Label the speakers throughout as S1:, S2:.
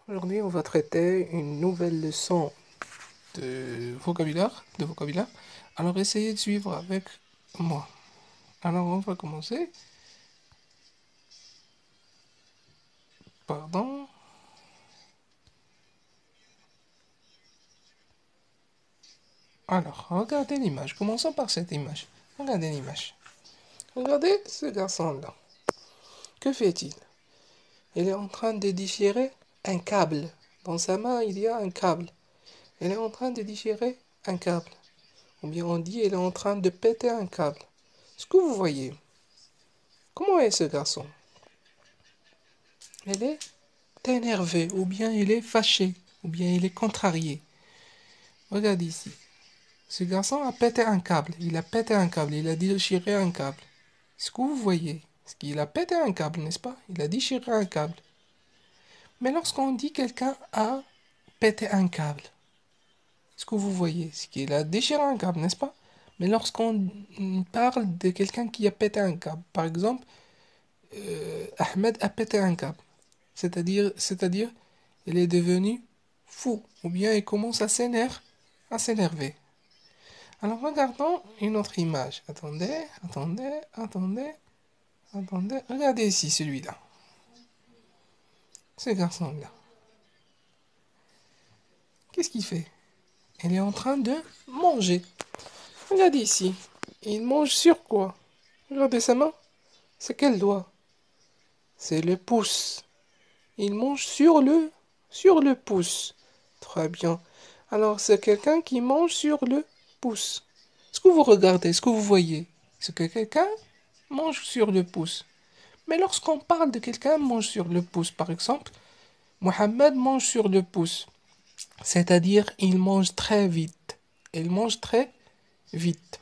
S1: Aujourd'hui, on va traiter une nouvelle leçon de vocabulaire. Alors, essayez de suivre avec moi. Alors, on va commencer. Pardon. Alors, regardez l'image. Commençons par cette image. Regardez l'image. Regardez ce garçon-là. Que fait-il? Il est en train de déchirer un câble. Dans sa main, il y a un câble. Il est en train de déchirer un câble. Ou bien on dit, il est en train de péter un câble. Ce que vous voyez, comment est ce garçon? Il est énervé, ou bien il est fâché, ou bien il est contrarié. Regarde ici. Ce garçon a pété un câble. Il a pété un câble. Il a déchiré un câble. Ce que vous voyez, c'est qu'il a pété un câble, n'est-ce pas? Il a déchiré un câble. Mais lorsqu'on dit quelqu'un a pété un câble, ce que vous voyez, c'est qu'il a déchiré un câble, n'est-ce pas? Mais lorsqu'on parle de quelqu'un qui a pété un câble, par exemple, Ahmed a pété un câble. C'est-à-dire, il est devenu fou, ou bien il commence à s'énerver. Alors regardons une autre image. Attendez. Regardez ici celui-là, ce garçon-là. Qu'est-ce qu'il fait? Il est en train de manger. Regardez ici. Il mange sur quoi? Regardez sa main. C'est quel doigt? C'est le pouce. Il mange sur le pouce. Très bien. Alors, c'est quelqu'un qui mange sur le pouce. Ce que vous regardez, ce que vous voyez, c'est que quelqu'un mange sur le pouce. Mais lorsqu'on parle de quelqu'un mange sur le pouce, par exemple, Mohamed mange sur le pouce. C'est-à-dire, il mange très vite. Il mange très vite.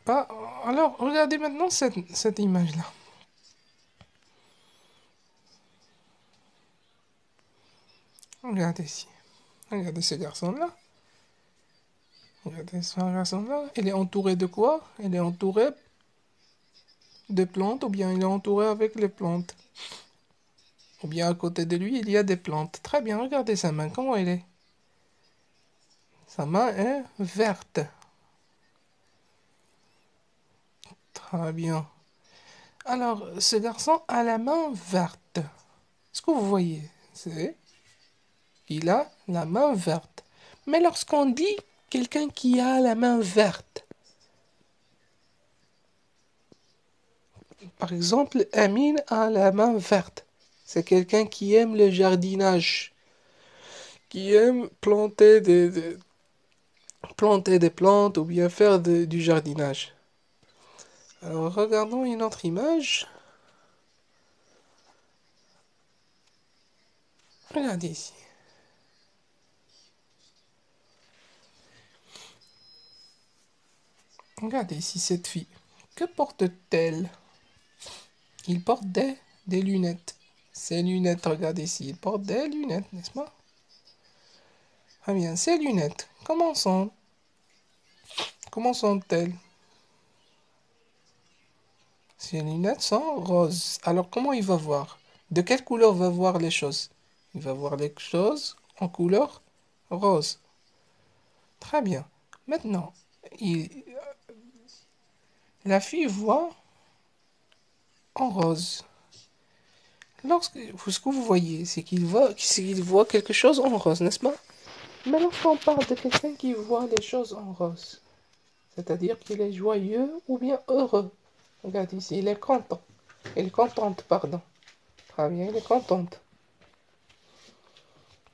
S1: Pas- Alors, regardez maintenant cette image-là. Regardez ici. Regardez ce garçon-là. Regardez ce garçon-là. Il est entouré de quoi? Il est entouré de plantes, ou bien il est entouré avec les plantes. Ou bien à côté de lui, il y a des plantes. Très bien, regardez sa main. Comment elle est? Sa main est verte. Très bien. Alors, ce garçon a la main verte. Ce que vous voyez, c'est qu'il a la main verte. Mais lorsqu'on dit quelqu'un qui a la main verte, par exemple, Amine a la main verte. C'est quelqu'un qui aime le jardinage, qui aime planter des plantes ou bien faire du jardinage. Alors, regardons une autre image. Regardez ici. Regardez ici cette fille. Que porte-t-elle? Il porte des lunettes. Ces lunettes, regardez ici. Il porte des lunettes, n'est-ce pas? Ah bien, ces lunettes, comment sont-elles? Ces lunettes sont roses. Alors, comment il va voir? De quelle couleur va voir les choses? Il va voir les choses en couleur rose. Très bien. Maintenant, la fille voit en rose. Ce que vous voyez, c'est qu'il voit quelque chose en rose, n'est-ce pas? Mais lorsqu'on parle de quelqu'un qui voit les choses en rose, c'est-à-dire qu'il est joyeux ou bien heureux. Regarde ici, il est content. Il est contente, pardon. Très bien, il est contente.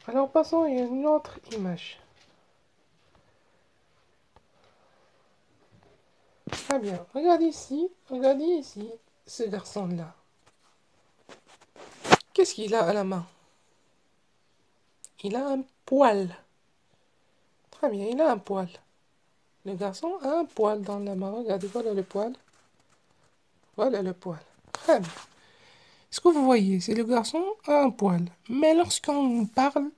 S1: Alors passons à une autre image. Très bien, regardez ici, ce garçon-là. Qu'est-ce qu'il a à la main? Il a un poil. Très bien, il a un poil. Le garçon a un poil dans la main. Regardez, voilà le poil. Voilà le poil. Très bien. Ce que vous voyez, c'est le garçon a un poil. Mais lorsqu'on parle,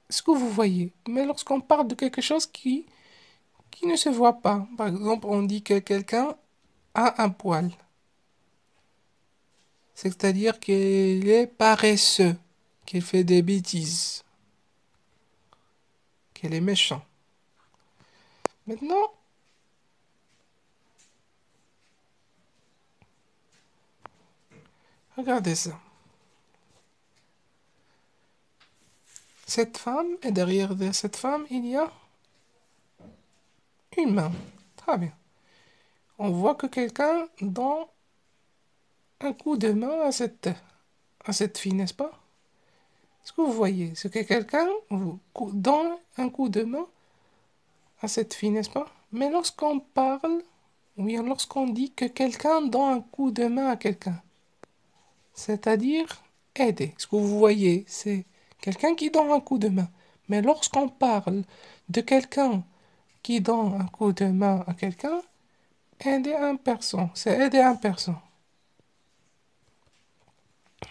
S1: ce que vous voyez, mais lorsqu'on parle de quelque chose qui ne se voit pas, par exemple, on dit que quelqu'un a un poil. c'est-à-dire qu'il est paresseux, qu'il fait des bêtises, qu'il est méchant. Maintenant, regardez ça. Cette femme, et derrière de cette femme, il y a une main. Très bien. On voit que quelqu'un donne un coup de main à cette fille, n'est-ce pas? Ce que vous voyez, c'est que quelqu'un donne un coup de main à cette fille, n'est-ce pas? Mais lorsqu'on parle, ou bien lorsqu'on dit que quelqu'un donne un coup de main à quelqu'un, c'est-à-dire aider. Ce que vous voyez, c'est quelqu'un qui donne un coup de main. Mais lorsqu'on parle de quelqu'un qui donne un coup de main à quelqu'un, aider un personne, c'est aider un personne.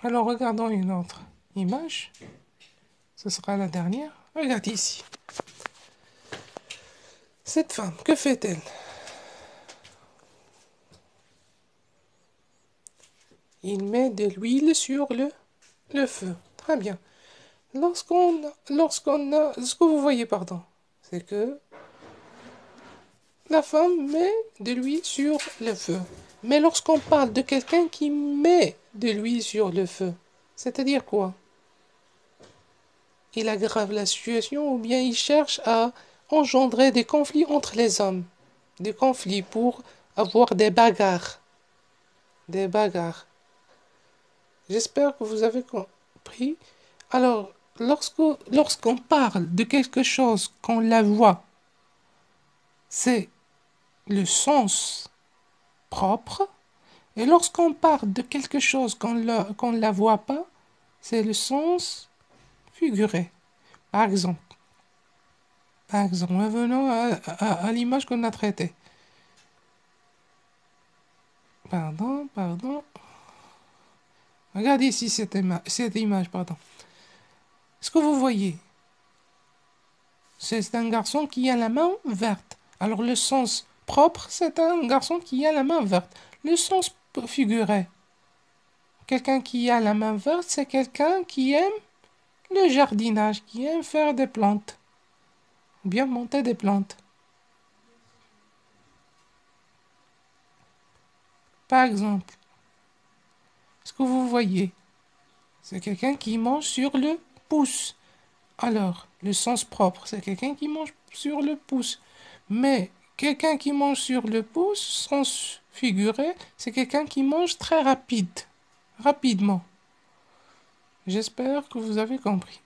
S1: Alors regardons une autre image. Ce sera la dernière. Regardez ici. Cette femme, que fait-elle? Il met de l'huile sur le feu. Très bien. Lorsqu'on a, ce que vous voyez, pardon, c'est que la femme met de l'huile sur le feu. Mais lorsqu'on parle de quelqu'un qui met de l'huile sur le feu, c'est-à-dire quoi? Il aggrave la situation ou bien il cherche à engendrer des conflits entre les hommes. Des conflits pour avoir des bagarres. Des bagarres. J'espère que vous avez compris. Alors, lorsqu'on parle de quelque chose qu'on la voit, c'est le sens propre. Et lorsqu'on parle de quelque chose qu'on ne la voit pas, c'est le sens figuré. Par exemple, revenons à l'image qu'on a traitée. Pardon. Regardez ici cette image, pardon. Ce que vous voyez, c'est un garçon qui a la main verte. Alors le sens propre, c'est un garçon qui a la main verte. Le sens figuré, quelqu'un qui a la main verte, c'est quelqu'un qui aime le jardinage, qui aime faire des plantes, ou bien monter des plantes. Par exemple, ce que vous voyez, c'est quelqu'un qui mange sur le pouce. Alors, le sens propre, c'est quelqu'un qui mange sur le pouce. Mais quelqu'un qui mange sur le pouce, sens figuré, c'est quelqu'un qui mange très rapidement. J'espère que vous avez compris.